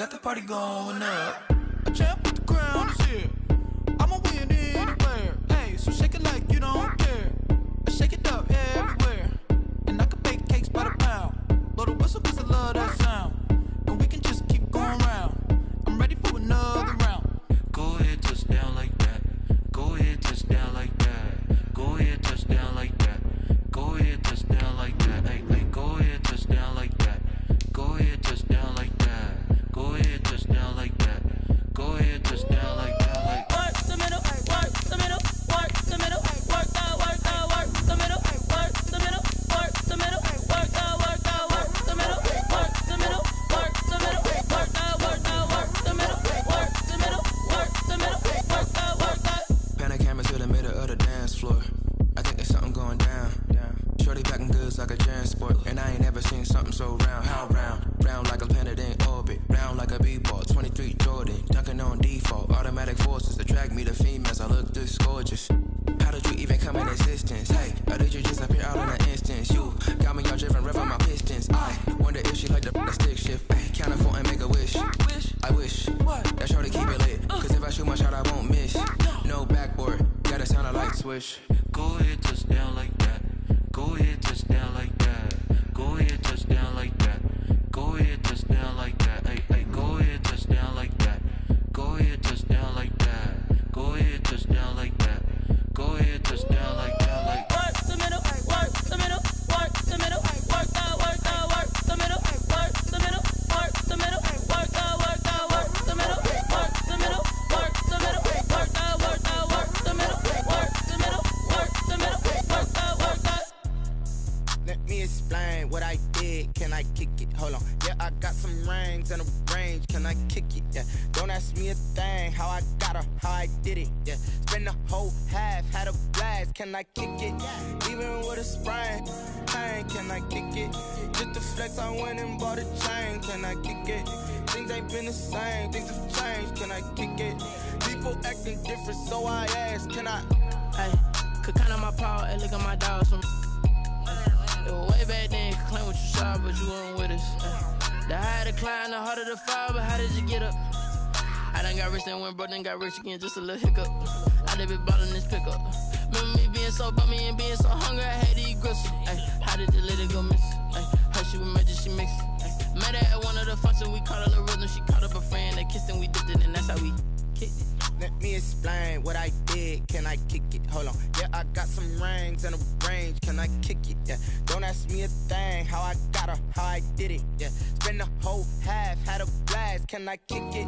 got the party going up. A champ with the crown is here. I'ma win anywhere. Hey, so shake it like you don't care. I shake it up everywhere. And I can bake cakes by the pound. Blow the whistle cause I love that sound. And we can just keep going round. I'm ready for another round. Go ahead, touch down like that. Go ahead, touch down like that. Go ahead, touch down like that. Go ahead, touch down like that. Hey, hey, go ahead, touch down like that. Go ahead, touch down like that. Go ahead, touch down like that. Go ahead, touch down like that. Like work the middle, work the middle, work the middle, work the middle, work the middle, work the middle, work the middle, work the middle, work the middle, work the middle, work the middle, work the middle, work the. Pan a camera to the middle of the dance floor. I think there's something going down. Shorty packing goods like a transport, and I ain't ever seen something so round. How round? Round like a planet in orbit, round like a b-ball. 23 Jordan, dunking on default. Automatic forces attract me to females. I look this gorgeous. How did you even come in existence? Hey, or did you just appear out in an instance? You got me all driven, revving my pistons. I wonder if she like the stick shift. Hey, count it for and make a wish. I wish that shorty keep it lit. Cause if I shoot my shot, I won't miss. No backboard, gotta sound a light switch. go ahead, touch down like that. Go ahead, touch down like that. Go ahead, touch down like that. Go ahead, touch down like that. Hey, hey, go ahead, touch down like that. Go ahead, touch down like that. Go ahead, touch down like that. Go ahead, touch down like that. Like work the middle, work the middle, work the middle, work the middle, work the middle, work the middle, work the middle, work the middle, work the middle, work the middle, work the middle, work the middle, work the. Let me explain what I did. Can I kick it? Hold on. Yeah, I got some rings and a range. Can I kick it? Yeah. Don't ask me a thing. How I got her, how I did it. Yeah. Spend the whole half, had a blast. Can I kick it? Even with a sprain, pain. Can I kick it? Just to flex, I went and bought a chain. Can I kick it? Things ain't been the same. Things have changed. Can I kick it? People acting different, so I ask. Can I? Hey, could count on my power and look at my dogs from. It was way back then, could claim what you saw, but you weren't with us. The higher the climb, the harder the fall, but how did you get up? I done got rich and went broke, then got rich again, just a little hiccup. I done been ballin' this pickup. Remember me being so bummy and being so hungry, I had to eat gristle. Ay, how did you let it go miss? Ay, her she was magic, she mixed. Met her at one of the functions, we caught a little rhythm, she caught up a friend, they kissed and we dipped it, and that's how we kicked it. Let me explain what I did. Can I kick it? Hold on. Yeah, I got some rings and a range. Can I kick it? Yeah. Don't ask me a thing. How I got her, how I did it. Yeah. Spend the whole half, had a blast. Can I kick it?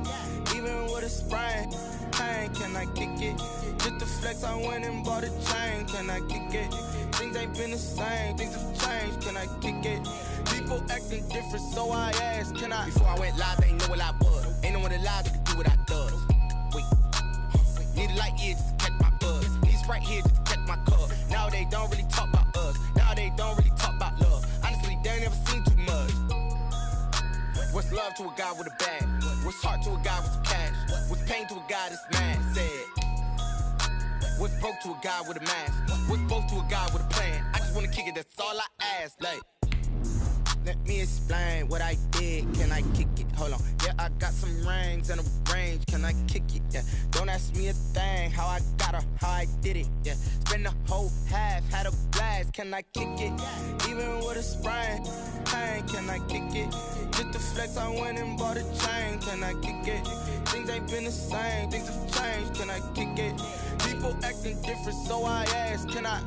Even with a sprain, pain. Can I kick it? Just to flex, I went and bought a chain. Can I kick it? Things ain't been the same. Things have changed. Can I kick it? People acting different, so I asked. Can I? Before I went live, they ain't know what I was. Ain't no one alive that could do what I does. Wait. Need a light here just to catch my buzz. Need Sprite here just to catch my cup. Now they don't really talk about us. Now they don't really talk about love. Honestly, they ain't never seen too much. What's love to a guy with a bag? What's heart to a guy with some cash? What's pain to a guy that's mad? Said. What's broke to a guy with a mask? What's broke to a guy with a plan? I just wanna kick it, that's all I ask. Like, let me explain what I did. Can I kick it? Hold on. Yeah, I got some rings and a range. Can I kick it? Yeah. Don't ask me a thing. How I got her, how I did it. Yeah. Spend the whole half, had a blast. Can I kick it? Even with a sprain, pain. Can I kick it? Just to flex, I went and bought a chain. Can I kick it? Things ain't been the same. Things have changed. Can I kick it? People acting different, so I ask. Can I?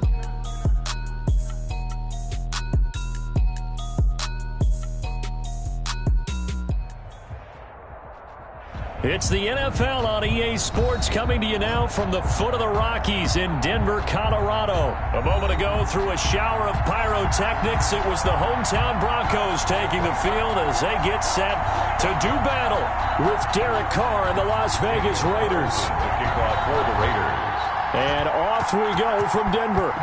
It's the NFL on EA Sports coming to you now from the foot of the Rockies in Denver, Colorado. A moment ago, through a shower of pyrotechnics, it was the hometown Broncos taking the field as they get set to do battle with Derek Carr and the Las Vegas Raiders. The kickoff for the Raiders. And off we go from Denver.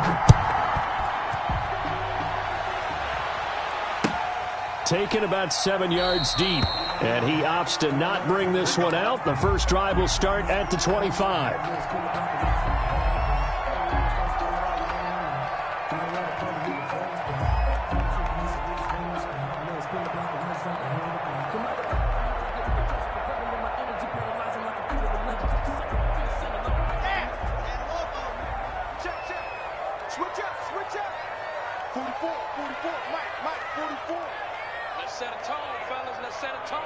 Taken about 7 yards deep. And he opts to not bring this one out. The first drive will start at the 25. Let's set a tone, fellas. Let's set a tone.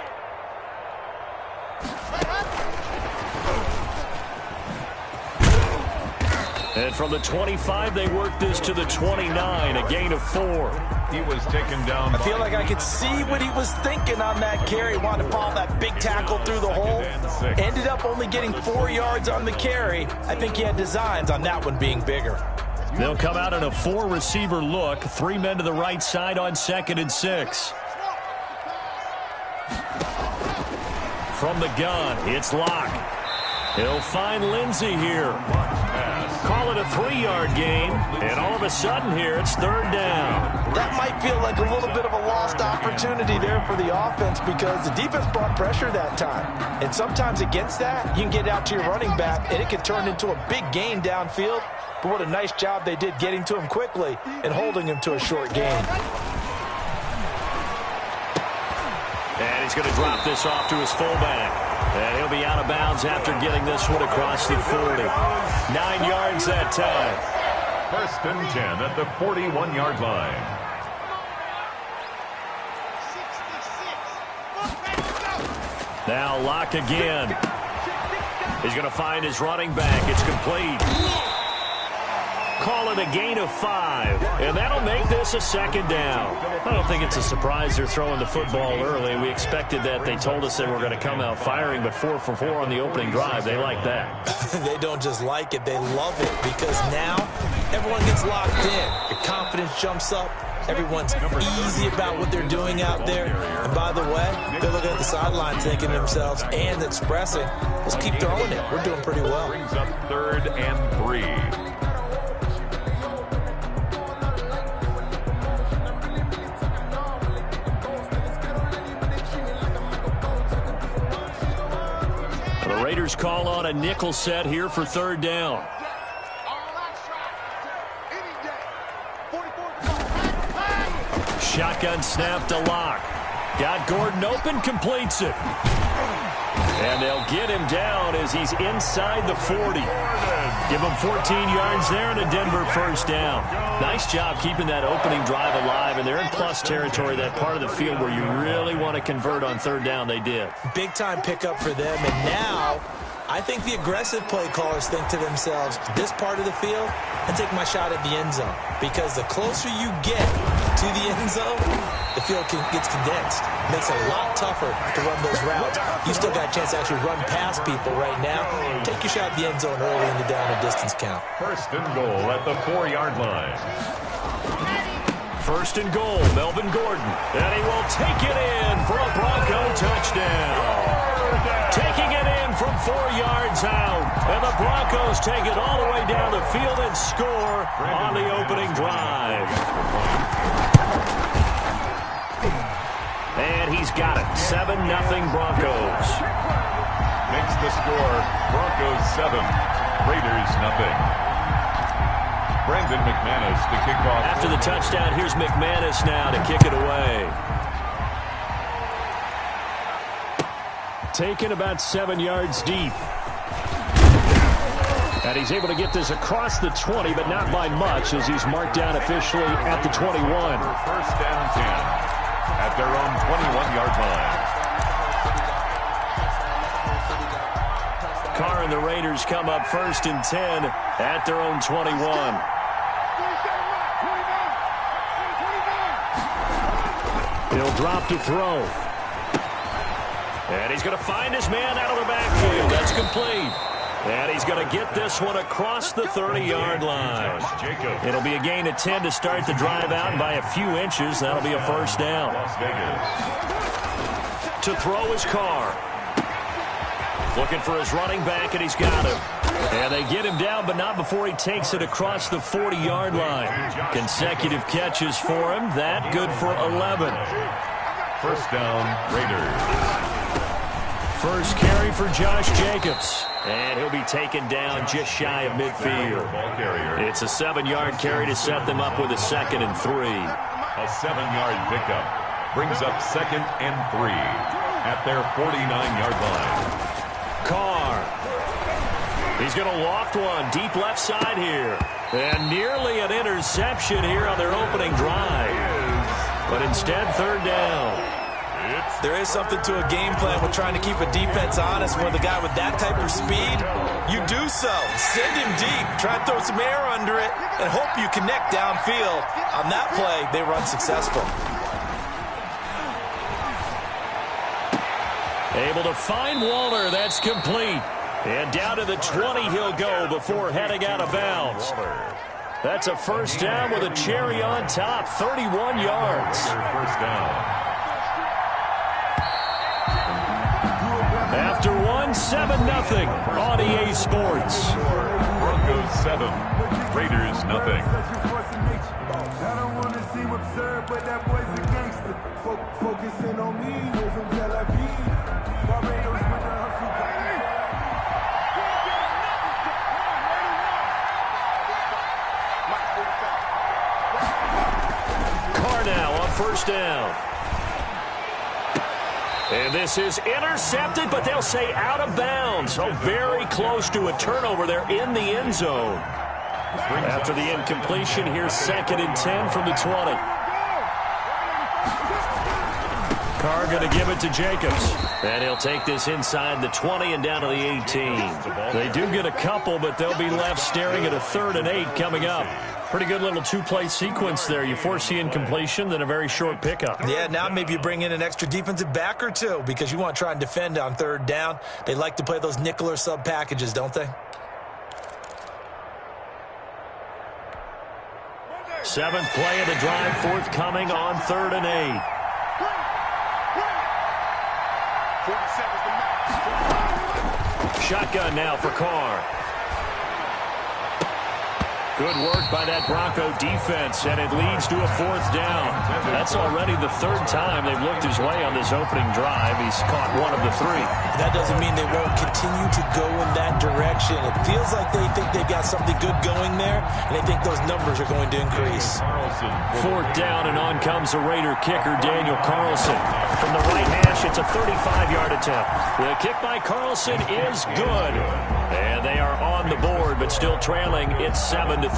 And from the 25, they work this to the 29, a gain of 4. He was taken down. I feel like I could see what he was thinking on that carry. Wanted to follow that big tackle through the hole. Ended up only getting 4 yards on the carry. I think he had designs on that one being bigger. They'll come out in a 4-receiver look. 3 men to the right side on 2nd and 6. From the gun, it's Locke. He'll find Lindsey here. Call it a 3-yard gain, and all of a sudden here it's 3rd down. That might feel like a little bit of a lost opportunity there for the offense because the defense brought pressure that time. And sometimes against that, you can get out to your running back, and it can turn into a big gain downfield. But what a nice job they did getting to him quickly and holding him to a short gain. And he's going to drop this off to his fullback. And he'll be out of bounds after getting this one across the 40. 9 yards that time. 1st and 10 at the 41-yard line. Now Locke again. He's going to find his running back. It's complete. Call it a gain of 5, and that'll make this a 2nd down. I don't think it's a surprise they're throwing the football early. We expected that. They told us they were going to come out firing, but 4 for 4 on the opening drive. They like that. They don't just like it, they love it, because now everyone gets locked in. Your confidence jumps up. Everyone's easy about what they're doing out there. And by the way, they're looking at the sideline thinking to themselves and expressing, let's keep throwing it. We're doing pretty well. Brings up 3rd and 3. The Raiders call on a nickel set here for 3rd down. Shotgun snap to Locke. Got Gordon open, completes it. And they'll get him down as he's inside the 40. Give him 14 yards there and a Denver 1st down. Nice job keeping that opening drive alive, and they're in plus territory, that part of the field where you really want to convert on 3rd down. They did. Big time pickup for them, and now I think the aggressive play callers think to themselves, this part of the field, and take my shot at the end zone. Because the closer you get to the end zone, the field gets condensed. Makes it a lot tougher to run those routes. You still got a chance to actually run past people right now. Take your shot at the end zone early in the down and distance count. 1st and goal at the 4-yard line. 1st and goal, Melvin Gordon. And he will take it in for a Bronco touchdown. Taking it in from 4 yards out. And the Broncos take it all the way down the field and score on the opening drive. And he's got it. 7-0 Broncos. Makes the score Broncos 7, Raiders 0. Brandon McManus to kick off. After the touchdown, here's McManus now to kick it away. Taken about 7 yards deep. And he's able to get this across the 20, but not by much, as he's marked down officially at the 21. 1st and 10 at their own 21-yard line. Carr and the Raiders come up 1st and 10 at their own 21. He'll drop to throw. And he's going to find his man out of the backfield. That's complete. And he's going to get this one across the 30-yard line. It'll be a gain of 10 to start the drive out, and by a few inches, that'll be a 1st down. To throw is Carr. Looking for his running back, and he's got him. And they get him down, but not before he takes it across the 40-yard line. Consecutive catches for him. That good for 11. 1st down, Raiders. First carry for Josh Jacobs. And he'll be taken down just shy of midfield. It's a 7-yard carry to set them up with a 2nd and 3. A 7-yard pickup brings up 2nd and 3 at their 49-yard line. Carr. He's going to loft one deep left side here. And nearly an interception here on their opening drive. But instead, third down. There is something to a game plan with trying to keep a defense honest. With a guy with that type of speed, you do so. Send him deep. Try to throw some air under it and hope you connect downfield. On that play, they run successful. Able to find Waller. That's complete. And down to the 20 he'll go before heading out of bounds. That's a first down with a cherry on top. 31 yards. First down. After 7-0 on EA Sports. Broncos 7, Raiders nothing. I don't want to seem absurd, but that boy's a gangster. Focusing on me, we're from Tel Aviv. Barbados with the hustle. Carr now on first down. And this is intercepted, but they'll say out of bounds. So very close to a turnover there in the end zone. After the incompletion, here's 2nd and 10 from the 20. Carr going to give it to Jacobs. And he'll take this inside the 20 and down to the 18. They do get a couple, but they'll be left staring at a 3rd and 8 coming up. Pretty good little two-play sequence there. You force the incompletion, then a very short pickup. Yeah, now maybe you bring in an extra defensive back or two because you want to try and defend on 3rd down. They like to play those nickel or sub packages, don't they? 7th play of the drive forthcoming on 3rd and 8. Shotgun now for Carr. Good work by that Bronco defense, and it leads to a 4th down. That's already the 3rd time they've looked his way on this opening drive. He's caught one of the 3. That doesn't mean they won't continue to go in that direction. It feels like they think they've got something good going there, and they think those numbers are going to increase. 4th down, and on comes the Raider kicker, Daniel Carlson. From the right hash, it's a 35-yard attempt. The kick by Carlson is good. And they are on the board, but still trailing. It's 7-3.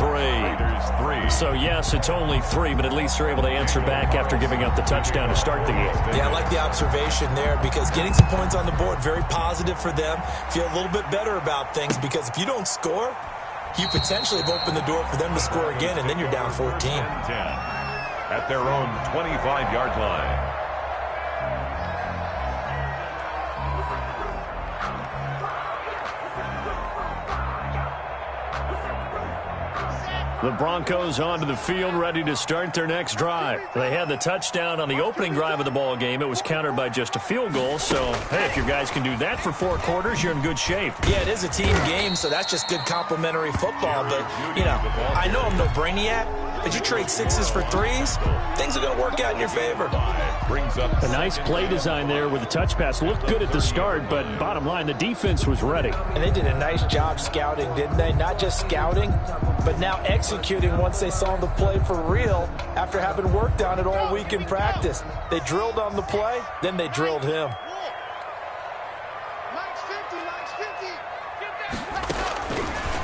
So, yes, it's only 3, but at least they're able to answer back after giving up the touchdown to start the game. Yeah, I like the observation there because getting some points on the board, very positive for them. Feel a little bit better about things because if you don't score, you potentially have opened the door for them to score again, and then you're down 14. 10 at their own 25-yard line. The Broncos onto the field, ready to start their next drive. They had the touchdown on the opening drive of the ball game. It was countered by just a field goal. So, hey, if your guys can do that for 4 quarters, you're in good shape. Yeah, it is a team game, so that's just good complimentary football. But, you know, I know I'm no brainiac, but you trade 6s for 3s, things are going to work out in your favor. A nice play design there with the touch pass. Looked good at the start, but bottom line, the defense was ready. And they did a nice job scouting, didn't they? Not just scouting, but now executing once they saw the play for real after having worked on it all week in practice. They drilled on the play, then they drilled him.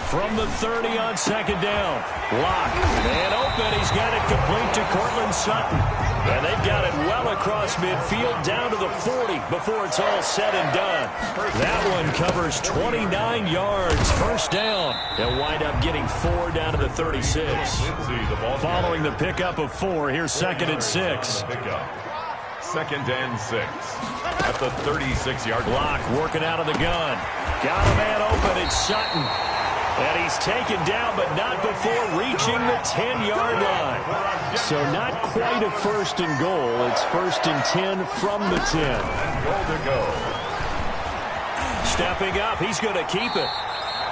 From the 30 on 2nd down. Lock and open. He's got it complete to Cortland Sutton. And they've got it well across midfield down to the 40 before it's all said and done. That one covers 29 yards. First down. They'll wind up getting 4 down to the 36. Following the pickup of 4, here's 2nd and 6. 2nd and 6 at the 36-yard line. Lock working out of the gun. Got a man open. It's Sutton. And he's taken down, but not before reaching the 10-yard line. So not quite a 1st and goal. It's 1st and 10 from the 10. Goal to go. Stepping up, he's going to keep it.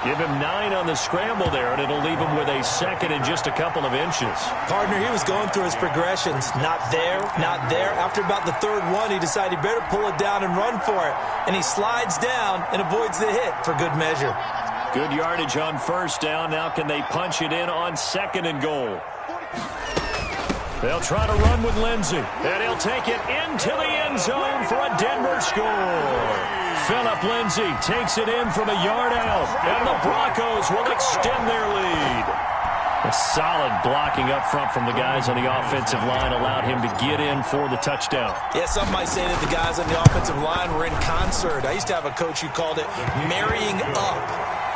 Give him 9 on the scramble there, and it'll leave him with a 2nd and just a couple of inches. Partner, he was going through his progressions. Not there, not there. After about the 3rd one, he decided he better pull it down and run for it. And he slides down and avoids the hit for good measure. Good yardage on 1st down. Now can they punch it in on 2nd and goal? They'll try to run with Lindsey, and he'll take it into the end zone for a Denver score. Phillip Lindsay takes it in from a yard out, and the Broncos will extend their lead. A solid blocking up front from the guys on the offensive line allowed him to get in for the touchdown. Yeah, some might say that the guys on the offensive line were in concert. I used to have a coach who called it marrying up,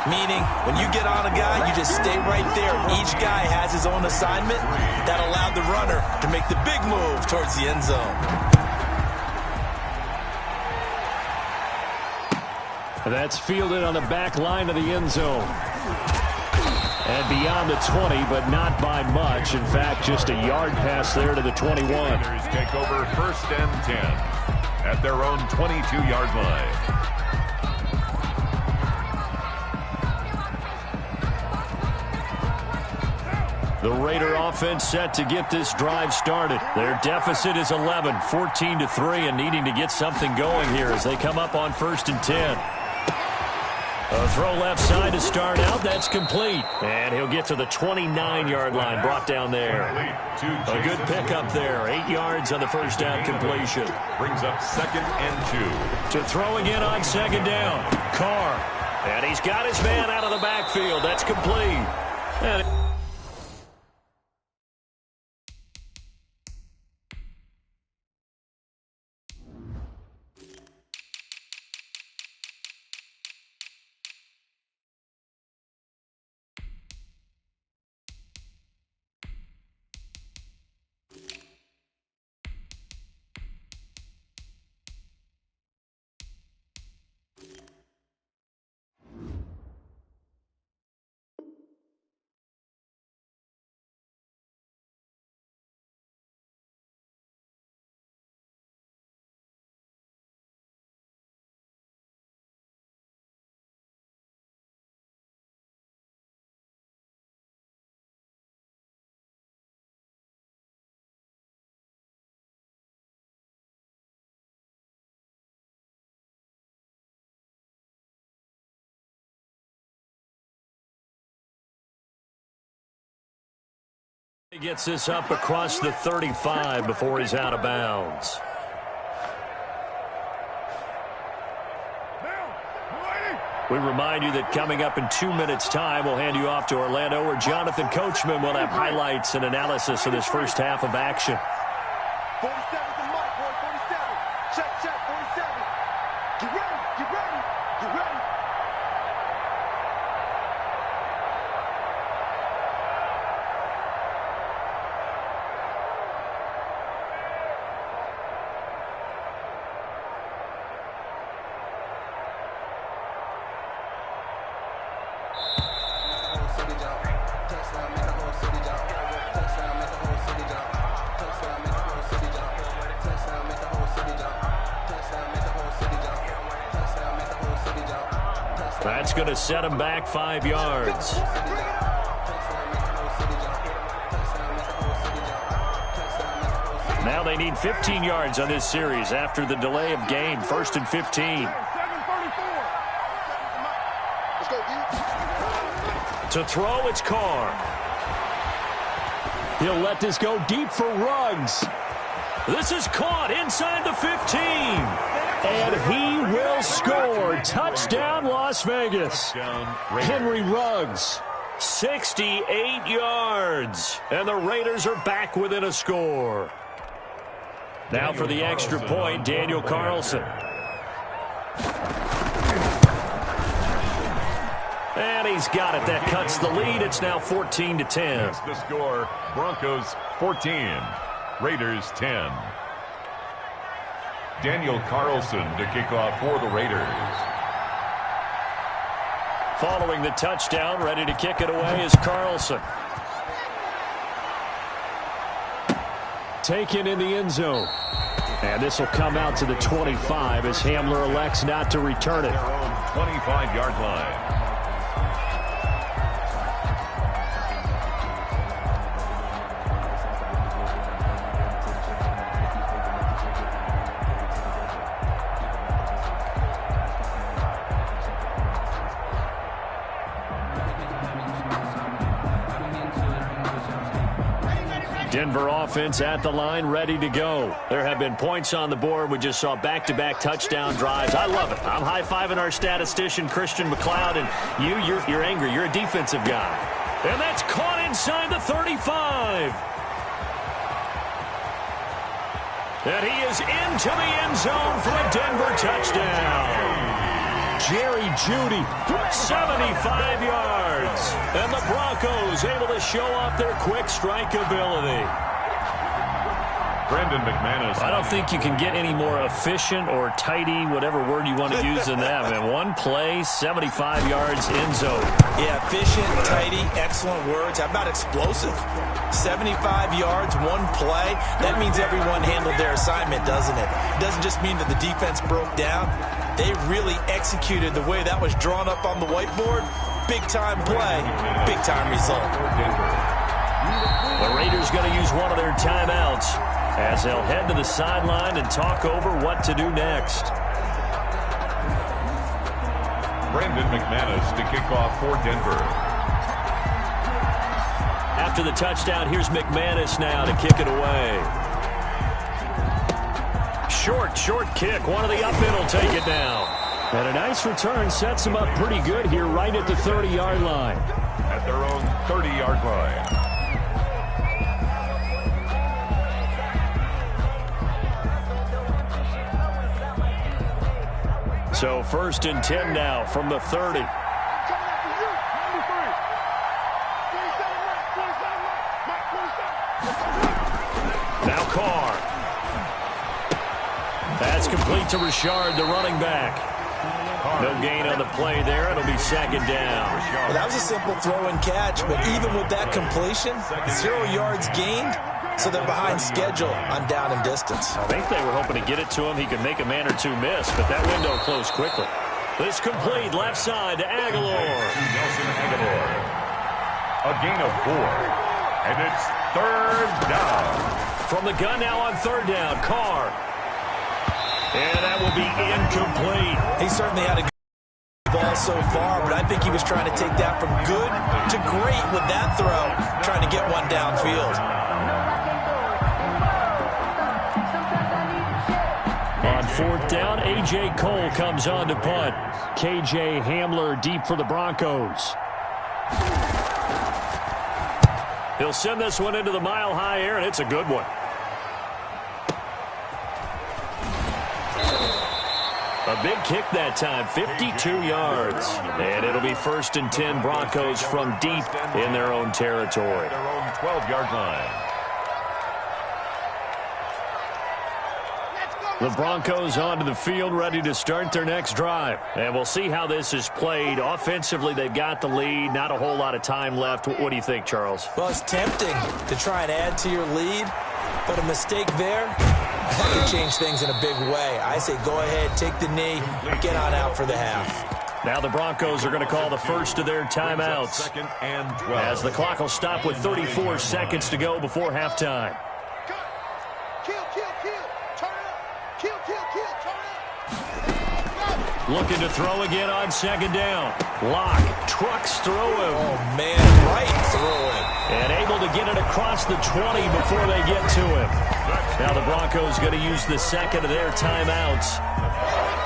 meaning when you get on a guy, you just stay right there. Each guy has his own assignment that allowed the runner to make the big move towards the end zone. That's fielded on the back line of the end zone. And beyond the 20, but not by much. In fact, just a yard pass there to the 21. Raiders take over 1st and 10 at their own 22-yard line. The Raider offense set to get this drive started. Their deficit is 11, 14-3, and needing to get something going here as they come up on 1st and 10. A throw left side to start out. That's complete. And he'll get to the 29-yard line, brought down there. A good pickup there. 8 yards on the first down completion. Brings up 2nd and 2. To throw again on 2nd down. Carr. And he's got his man out of the backfield. That's complete. And he gets this up across the 35 before he's out of bounds. We remind you that coming up in 2 minutes' time, we'll hand you off to Orlando, where Jonathan Coachman will have highlights and analysis of this first half of action. 47's the mark, boy, 47. Check, 47. Get ready, get ready, get ready. That's going to set him back 5 yards. Now they need 15 yards on this series after the delay of game. 1st and 15. To throw, it's Carr. He'll let this go deep for Ruggs. This is caught inside the 15. And he will score. Touchdown, Las Vegas. Henry Ruggs, 68 yards. And the Raiders are back within a score. Now for the extra point, Daniel Carlson. And he's got it. That cuts the lead. It's now 14-10. That's the score. Broncos 14. Raiders 10. Daniel Carlson to kick off for the Raiders. Following the touchdown, ready to kick it away is Carlson. Taken in the end zone. And this will come out to the 25 as Hamler elects not to return it. Their own 25-yard line. Denver offense at the line, ready to go. There have been points on the board. We just saw back-to-back touchdown drives. I love it. I'm high-fiving our statistician, Christian McLeod, and you're angry. You're a defensive guy. And that's caught inside the 35. And he is into the end zone for a Denver touchdown. Jerry Jeudy, 75 yards. And the Broncos able to show off their quick strike ability. Brandon McManus. I don't think you can get any more efficient or tidy, whatever word you want to use than that, man. One play, 75 yards, end zone. Yeah, efficient, tidy, excellent words. How about explosive? 75 yards, one play. That means everyone handled their assignment, doesn't it? It doesn't just mean that the defense broke down. They really executed the way that was drawn up on the whiteboard. Big-time play, big-time result. The Raiders going to use one of their timeouts as they'll head to the sideline and talk over what to do next. Brandon McManus to kick off for Denver. After the touchdown, here's McManus now to kick it away. Short kick. One of the up in will take it down. And a nice return sets them up pretty good here right at the 30-yard line. At their own 30-yard line. So 1st and 10 now from the 30. Now Carr. That's complete to Richard, the running back. No gain on the play there. It'll be 2nd down. Well, that was a simple throw and catch, but even with that completion, 0 yards gained. So they're behind schedule on down and distance. I think they were hoping to get it to him. He could make a man or two miss, but that window closed quickly. This complete left side to Aguilar. Nelson Aguilar. A gain of 4. And it's 3rd down. From the gun now on 3rd down, Carr. And that will be incomplete. He certainly had a good ball so far, but I think he was trying to take that from good to great with that throw, trying to get one downfield. On 4th down, A.J. Cole comes on to punt. K.J. Hamler deep for the Broncos. He'll send this one into the mile-high air, and it's a good one. A big kick that time, 52 yards. And it'll be 1st and 10 Broncos from deep in their own territory. Their own 12-yard line. The Broncos onto the field, ready to start their next drive. And we'll see how this is played. Offensively, they've got the lead. Not a whole lot of time left. What do you think, Charles? Well, it's tempting to try and add to your lead, but a mistake there, that could change things in a big way. I say go ahead, take the knee, get on out for the half. Now the Broncos are going to call the first of their timeouts. 2nd and 12. As the clock will stop with 34 seconds to go before halftime. Looking to throw again on 2nd down. Lock trucks through him. Oh, man, right through him. And able to get it across the 20 before they get to him. Now the Broncos going to use the 2nd of their timeouts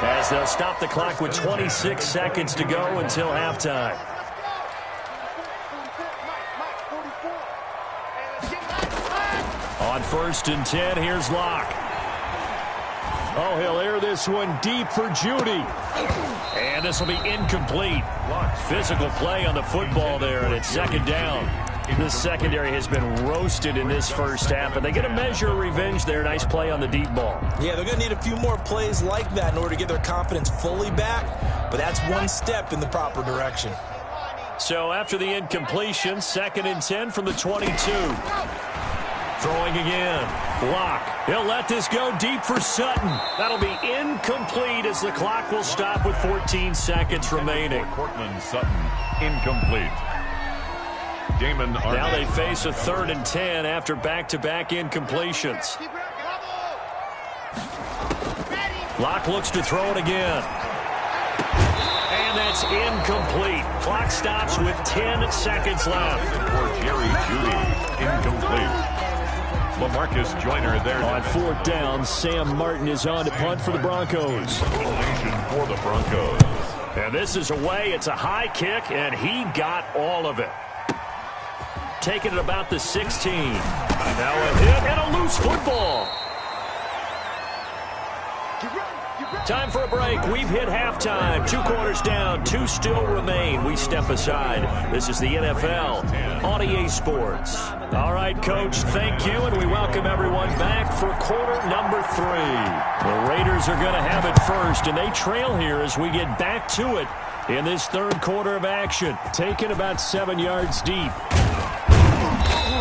as they'll stop the clock with 26 seconds to go until halftime. On 1st and 10, here's Lock. Oh, he'll air this one deep for Jeudy. And this will be incomplete. Physical play on the football there, and it's 2nd down. This secondary has been roasted in this first half, and they get a measure of revenge there. Nice play on the deep ball. Yeah, they're going to need a few more plays like that in order to get their confidence fully back, but that's one step in the proper direction. So after the incompletion, 2nd and 10 from the 22. Throwing again. Lock. He'll let this go deep for Sutton. That'll be incomplete as the clock will stop with 14 seconds remaining. Cortland Sutton, incomplete. Damon Arnett. Now they face a 3rd and 10 after back-to-back incompletions. Lock looks to throw it again. And that's incomplete. Clock stops with 10 seconds left. For Jerry Jeudy, incomplete. LaMarcus Joyner there. On fourth down, Sam Martin is on to punt for the Broncos. For the Broncos. And this is away. It's a high kick, and he got all of it. Taking it about the 16. Now a hit and a loose football. Time for a break. We've hit halftime. 2 quarters down. 2 still remain. We step aside. This is the NFL on EA Sports. All right, Coach, thank you, and we welcome everyone back for quarter number 3. The Raiders are going to have it first, and they trail here as we get back to it in this third quarter of action. Taken about 7 yards deep.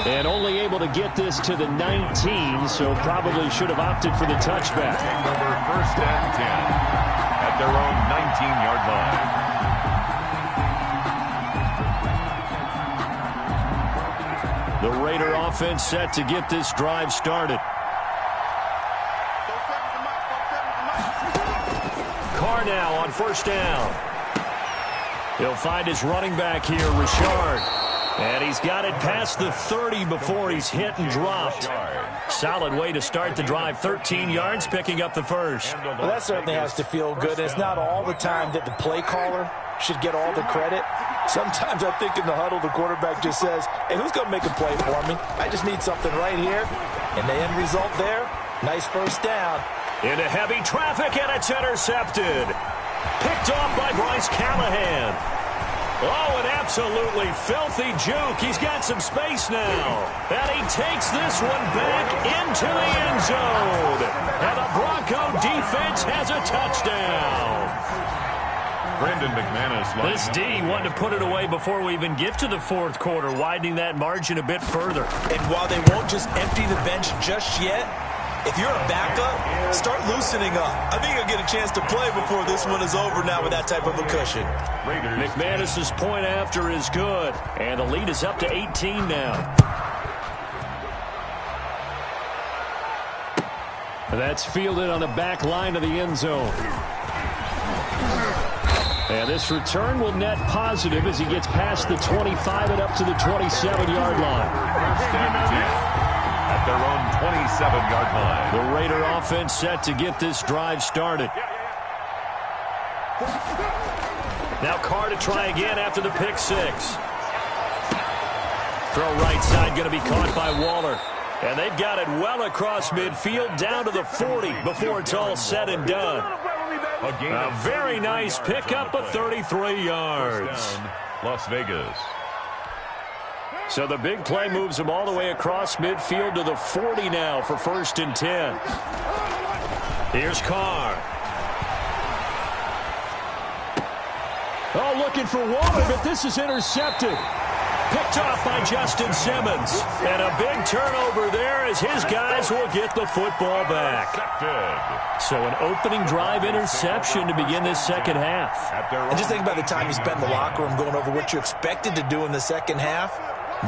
And only able to get this to the 19, so probably should have opted for the touchback. Number 1st and 10 at their own 19-yard line. The Raider offense set to get this drive started. Carr now on 1st down. He'll find his running back here, Richard. And he's got it past the 30 before he's hit and dropped. Solid way to start the drive. 13 yards, picking up the first. Well, that certainly has to feel good. It's not all the time that the play caller should get all the credit. Sometimes I think in the huddle, the quarterback just says, hey, who's going to make a play for me? I just need something right here. And the end result there, nice first down. Into heavy traffic, and it's intercepted. Picked off by Bryce Callahan. Oh, an absolutely filthy juke. He's got some space now. And he takes this one back into the end zone. And the Bronco defense has a touchdown. Brandon McManus. This D wanted to put it away before we even get to the fourth quarter, widening that margin a bit further. And while they won't just empty the bench just yet, if you're a backup, start loosening up. I think you'll get a chance to play before this one is over now with that type of a cushion. McManus's point after is good, and the lead is up to 18 now. That's fielded on the back line of the end zone. And this return will net positive as he gets past the 25 and up to the 27-yard line. At their own 27-yard line. The Raider offense set to get this drive started. Now Carr to try again after the pick 6. Throw right side going to be caught by Waller. And they've got it well across midfield down to the 40 before it's all said and done. A very nice pickup of 33 yards. Las Vegas. So the big play moves him all the way across midfield to the 40 now for 1st and 10. Here's Carr. Oh, looking for Waller, but this is intercepted. Picked off by Justin Simmons. And a big turnover there as his guys will get the football back. So an opening drive interception to begin this second half. And just think about the time you spent in the locker room going over what you expected to do in the second half.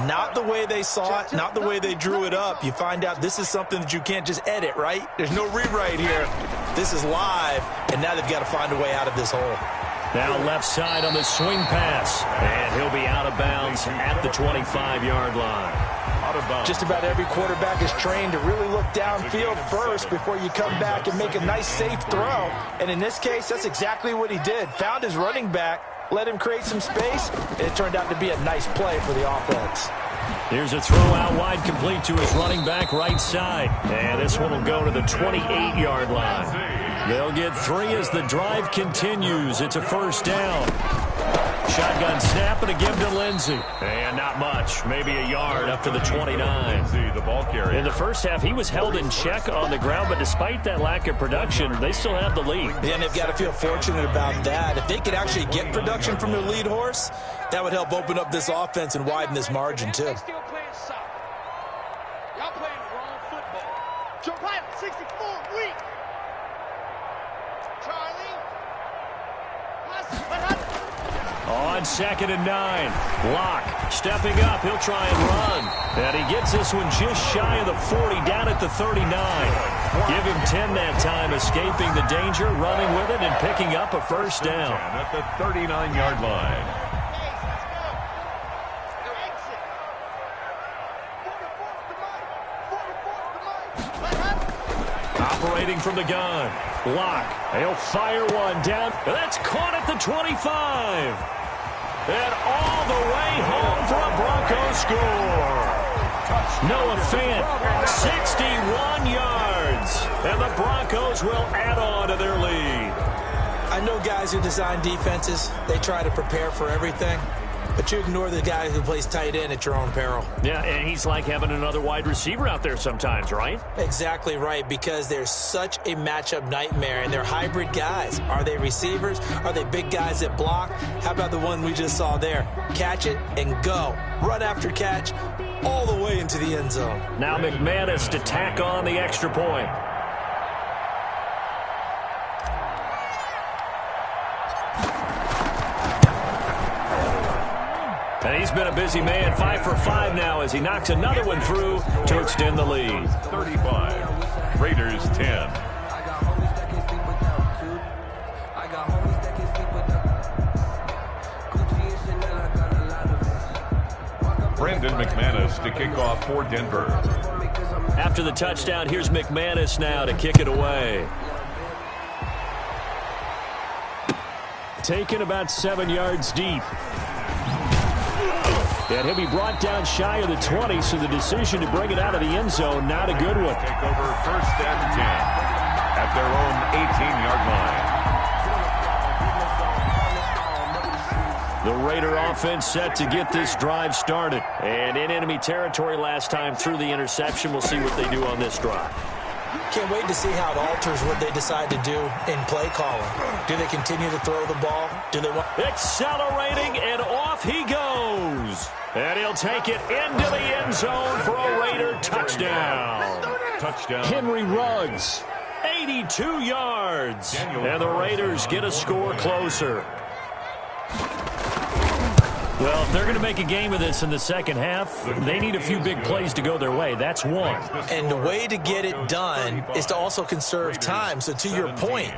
Not the way they saw it, not the way they drew it up. You find out this is something that you can't just edit, right? There's no rewrite here. This is live, and now they've got to find a way out of this hole. Now left side on the swing pass, and he'll be out of bounds at the 25-yard line. Just about every quarterback is trained to really look downfield first before you come back and make a nice, safe throw. And in this case, that's exactly what he did. Found his running back, let him create some space, and it turned out to be a nice play for the offense. Here's a throw out wide complete to his running back right side. And this one will go to the 28-yard line. They'll get 3 as the drive continues. It's a 1st down. Shotgun snap and a give to Lindsey. And not much. Maybe a yard up to the 29. The ball carrier. In the first half, he was held in check on the ground, but despite that lack of production, they still have the lead. Yeah, and they've got to feel fortunate about that. If they could actually get production from their lead horse, that would help open up this offense and widen this margin, too. Y'all playing the wrong football. Joe Biden, 64 weak. Charlie. On 2nd and 9. Locke stepping up. He'll try and run. And he gets this one just shy of the 40, down at the 39. Give him 10 that time, escaping the danger, running with it, and picking up a 1st down. At the 39-yard line. Operating from the gun. Block. He'll fire one down. That's caught at the 25. And all the way home for a Broncos score. Noah Fant, 61 yards. And the Broncos will add on to their lead. I know guys who design defenses, they try to prepare for everything. But you ignore the guy who plays tight end at your own peril. Yeah, and he's like having another wide receiver out there sometimes, right? Exactly right, because they're such a matchup nightmare, and they're hybrid guys. Are they receivers? Are they big guys that block? How about the one we just saw there? Catch it and go. Run after catch all the way into the end zone. Now McManus to tack on the extra point. And he's been a busy man, 5 for 5 now as he knocks another one through to extend the lead. 35. Raiders 10. Brandon McManus to kick off for Denver. After the touchdown, here's McManus now to kick it away. Taken about 7 yards deep. And he'll be brought down shy of the 20, so the decision to bring it out of the end zone, not a good one. Take over 1st and 10 at their own 18-yard line. The Raider offense set to get this drive started. And in enemy territory last time through the interception. We'll see what they do on this drive. Can't wait to see how it alters what they decide to do in play calling. Do they continue to throw the ball? Do they want... Accelerating, and off he goes. And he'll take it into the end zone for a Raider touchdown. Touchdown. Henry Ruggs, 82 yards. And the Raiders get a score closer. Well, if they're going to make a game of this in the second half, they need a few big plays to go their way. That's one. And the way to get it done is to also conserve time. So to your point,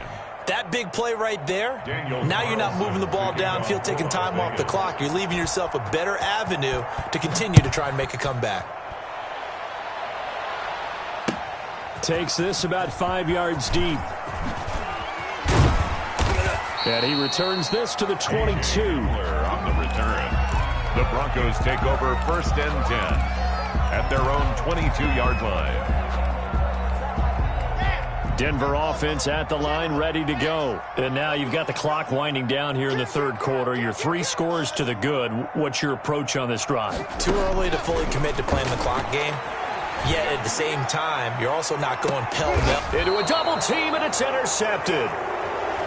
that big play right there, now you're not moving the ball downfield, taking time off the clock. You're leaving yourself a better avenue to continue to try and make a comeback. Takes this about 5 yards deep. And he returns this to the 22. On the return. The Broncos take over 1st and 10 at their own 22-yard line. Denver offense at the line, ready to go. And now you've got the clock winding down here in the third quarter. You're 3 scores to the good. What's your approach on this drive? Too early to fully commit to playing the clock game. Yet at the same time, you're also not going pell-mell. Into a double team, and it's intercepted.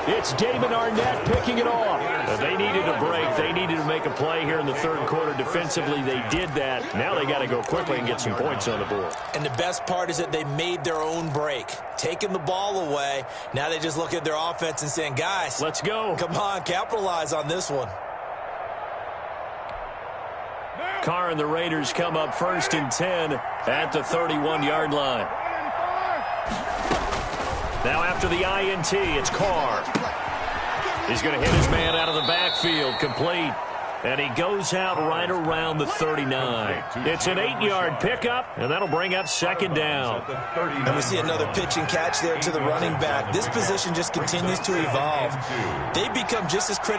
It's Damon Arnett picking it off. They needed a break. They needed to make a play here in the third quarter. Defensively, they did that. Now they got to go quickly and get some points on the board. And the best part is that they made their own break, taking the ball away. Now they just look at their offense and saying, guys, let's go. Come on, capitalize on this one. Carr and the Raiders come up 1st and 10 at the 31-yard line. Now after the INT, it's Carr. He's going to hit his man out of the backfield, complete. And he goes out right around the 39. It's an 8-yard pickup, and that'll bring up 2nd down. And we see another pitch and catch there to the running back. This position just continues to evolve. They become just as critical